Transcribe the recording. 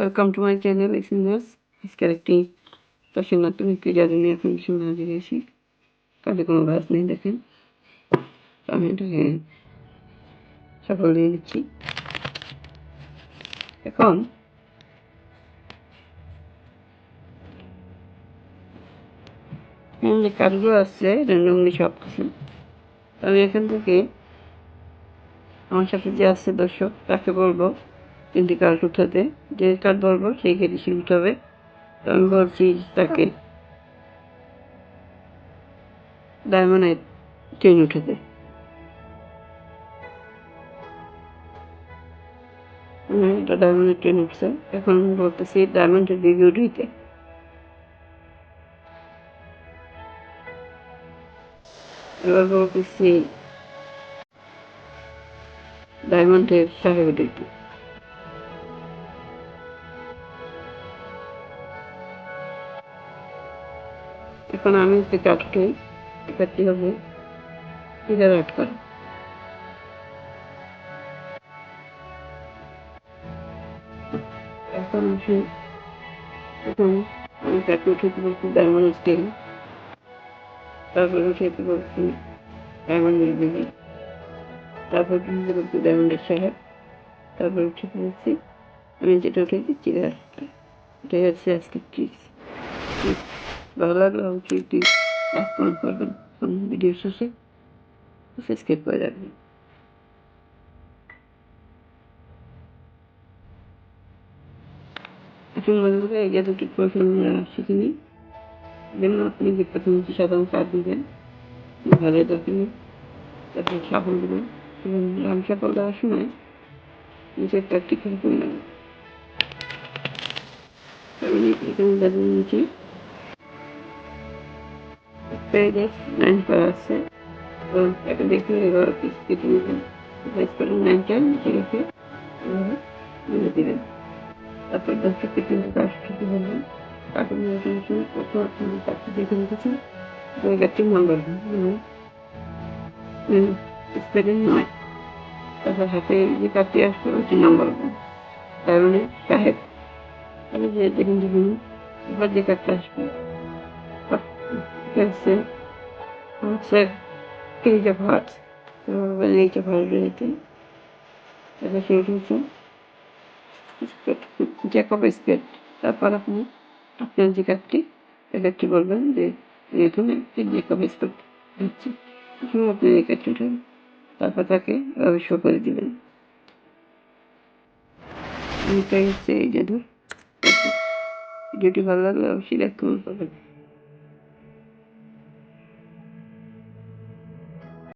Welcome to my channel, listeners. Disconnecting special নতুন একটি জাদু নিয়ে আপনাদের সামনে হাজির হয়েছি। কাজে কোনো কাজ নেই দেখেন, আমি এটাকে সফল দিয়ে দিচ্ছি। এখন যে কাজগুলো আসছে র্যান্ডমলি সব কিছু, আমি এখান থেকে আমার সাথে যে আসছে দর্শক তাকে বলবো তিনটি কার্ড উঠাতে। যে কার্ড বলবো সেই কার্ডই সে উঠাবে। তো আমি বলছি তাকে ডায়মন্ডের চেইন উঠাতে। এটা ডায়মন্ডের চেইন উঠছে। এখন বলতেছি ডায়মন্ডের রিভিউ দিতে। এবার বলতেছি ডায়মন্ডের সাহেব দিতে। এখন আমি যে কাজটি কাজটি হবে এটা রাখ করা। এখন আমি কাজটি উঠাতে বলছি ডায়মন্ডের চেইন, তারপরে উঠাতে বলছি ডায়মন্ডের রিভিউ, তারপর উঠাতে বলছি ডায়মন্ডের সাহেব, তারপর উঠাতে বলছি আমি যেটা উঠেছি চিড়ে আসতে। এটাই হচ্ছে আজকে ট্রিক্স। ভালো লাগলে অবশ্যই প্লিজ কমেন্ট করবেন। ভিডিও শেষে সাবস্ক্রাইব করে রাখবেন। এখন বন্ধুরা এই জাদুটি প্রথমে শিখে নিই। যেমন আপনি যে প্রথমে সাধারণ কাজ দিবেন ভালো দেখবেন, তারপরে সাফল দেবেন এবং রাম সাফল দেওয়ার সময় নিজের কাজটি খেয়াল করে নেবেন। আমি এখানে দাঁড়িয়ে নিয়েছি প্যারাগ্রাফ 9 করা আছে এবং এটা দেখে এবার কেটে নেবেন। প্রেস করে 9টা নিচে রেখে এভাবে তুলে দেবেন। তারপর 10 থেকে 3 কাজ শুরু করবেন। কার্টুন মোটিভেশন প্রথম আপনি কাজটি দেখে রেখেছেন জায়গাটির নাম্বার স্পেলিং নয়। তারপর হাতে যে কাজটি আসবে ওইটি নাম্বার তার মানে সাহেব। আমি যে দেখুন দেখুন এবার যে কাজটা আসবে হচ্ছে page of hearts, H of heart রয়েছে। তারপর সেটি হচ্ছে জ্যাকব স্কেট। তারপর আপনি আপনার যে কাজটি সেটাকে বলবেন যে এখানে একটি জ্যাকব স্কেট হচ্ছে, আপনি এই কাজটি উঠাবেন, তারপর তাকে শো করে দিবেন। এটাই হচ্ছে এই জাদু। ভিডিওটি ভালো লাগলে অবশ্যই লাইক কমেন্ট করবেন।